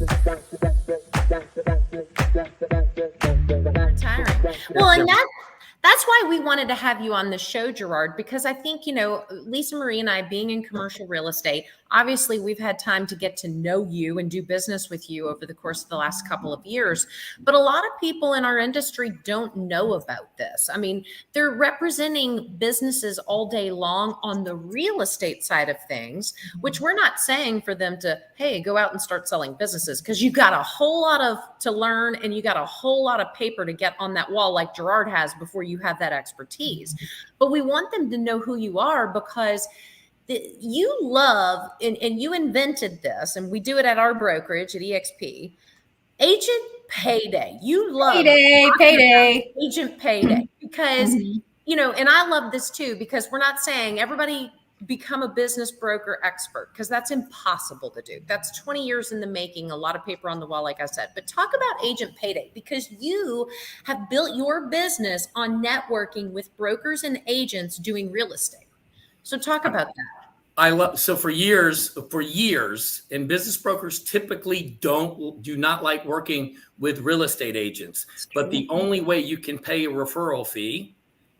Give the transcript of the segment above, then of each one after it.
Retiring. Well, and that's why we wanted to have you on the show, Gerard, because I think, Lisa Marie and I, being in commercial real estate, obviously we've had time to get to know you and do business with you over the course of the last couple of years. But a lot of people in our industry don't know about this. I mean, they're representing businesses all day long on the real estate side of things, which we're not saying for them to, hey, go out and start selling businesses, because you got a whole lot to learn, and you got a whole lot of paper to get on that wall like Gerard has before you have that expertise. But we want them to know who you are, because you love, and you invented this, and we do it at our brokerage at EXP, agent payday. You love payday, agent payday, because, and I love this too, because we're not saying everybody become a business broker expert, because that's impossible to do. That's 20 years in the making, a lot of paper on the wall, like I said. But talk about agent payday, because you have built your business on networking with brokers and agents doing real estate. So talk about that. So for years, and business brokers typically do not like working with real estate agents. But the only way you can pay a referral fee,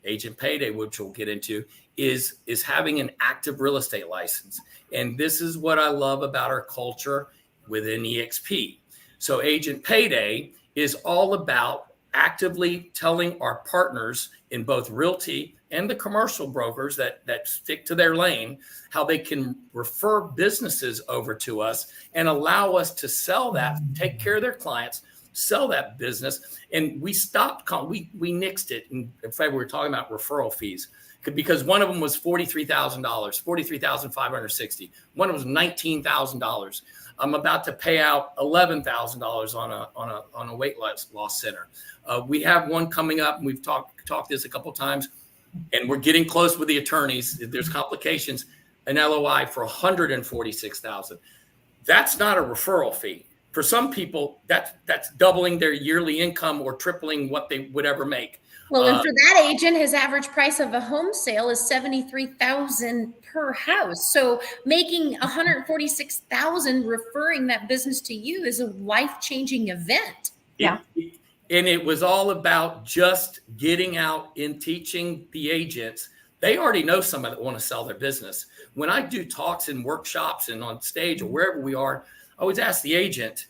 agent payday, which we'll get into, is having an active real estate license. And this is what I love about our culture within EXP. So agent payday is all about actively telling our partners in both realty and the commercial brokers that stick to their lane how they can refer businesses over to us and allow us to sell that, take care of their clients, sell that business. And we stopped, we nixed it in February, talking about referral fees, because one of them was $43,000, $43,560. One of them was $19,000. I'm about to pay out $11,000 on a weight loss center. We have one coming up, and we've talked this a couple of times, and we're getting close with the attorneys. There's complications. An LOI for $146,000. That's not a referral fee. For some people, that's doubling their yearly income or tripling what they would ever make. Well, and for that agent, his average price of a home sale is $73,000 per house. So making $146,000 referring that business to you is a life-changing event. And it was all about just getting out and teaching the agents. They already know somebody that want to sell their business. When I do talks and workshops and on stage or wherever we are, I always ask the agent,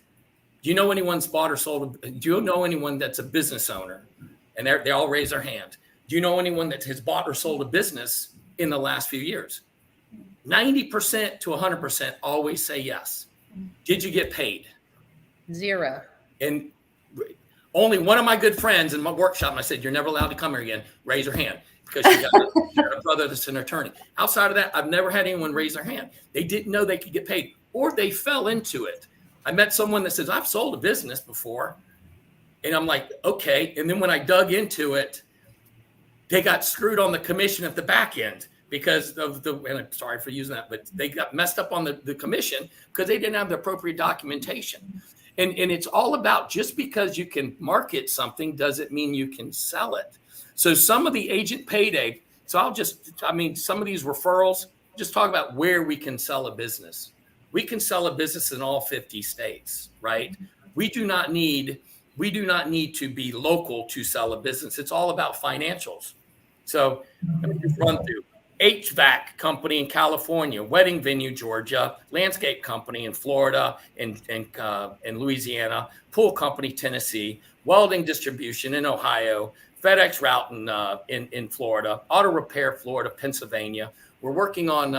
do you know anyone's bought or sold? Do you know anyone that's a business owner? And they all raise their hand. Do you know anyone that has bought or sold a business in the last few years? 90% to 100% always say yes. Did you get paid? Zero. And only one of my good friends in my workshop, and I said, you're never allowed to come here again, raise your hand, because you got a brother that's an attorney. Outside of that, I've never had anyone raise their hand. They didn't know they could get paid, or they fell into it. I met someone that says, I've sold a business before. And I'm like, okay. And then when I dug into it, they got screwed on the commission at the back end because of and I'm sorry for using that, but they got messed up on the commission because they didn't have the appropriate documentation. And it's all about, just because you can market something doesn't mean you can sell it. So some of the agent payday, some of these referrals, just talk about where we can sell a business. We can sell a business in all 50 states, right? We do not need to be local to sell a business. It's all about financials. So let me just run through. HVAC company in California, wedding venue, Georgia, landscape company in Florida and Louisiana, pool company, Tennessee, welding distribution in Ohio, FedEx route in Florida, auto repair, Florida, Pennsylvania. We're working on,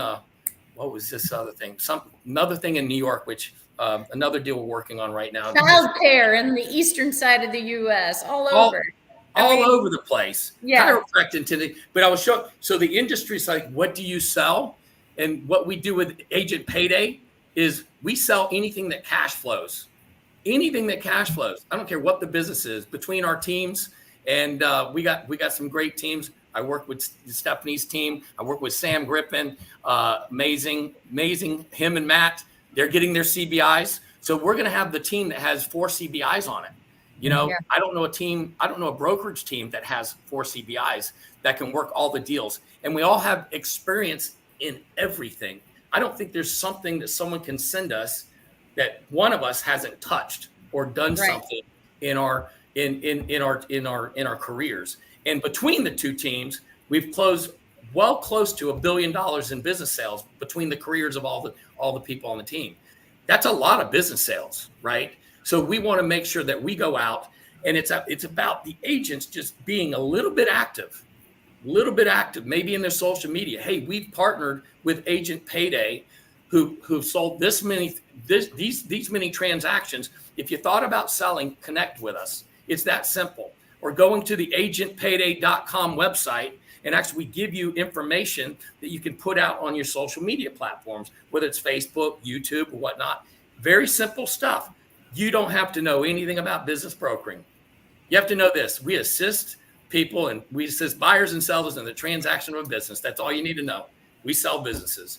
what was this other thing? Another thing in New York, which another deal we're working on right now. Childcare in the eastern side of the U.S., all over the place. Yeah. Chiropractic, but I was shocked. So the industry's like, what do you sell? And what we do with agent payday is we sell anything that cash flows. Anything that cash flows. I don't care what the business is. Between our teams, and we got some great teams. I work with Stephanie's team. I work with Sam Griffin. Amazing. Him and Matt, they're getting their CBIs. So we're going to have the team that has 4 CBIs on it. I don't know a brokerage team that has 4 CBIs that can work all the deals. And we all have experience in everything. I don't think there's something that someone can send us that one of us hasn't touched or done Right. something in our careers. And between the two teams, we've closed well close to $1 billion in business sales between the careers of all the people on the team. That's a lot of business sales, right? So we want to make sure that we go out, and it's about the agents just being a little bit active, maybe in their social media. Hey, we've partnered with Agent Payday, who sold these many transactions. If you thought about selling, connect with us. It's that simple. Or going to the agentpayday.com website, and actually give you information that you can put out on your social media platforms, whether it's Facebook, YouTube, or whatnot. Very simple stuff. You don't have to know anything about business brokering. You have to know this. We assist people, and we assist buyers and sellers in the transaction of a business. That's all you need to know. We sell businesses.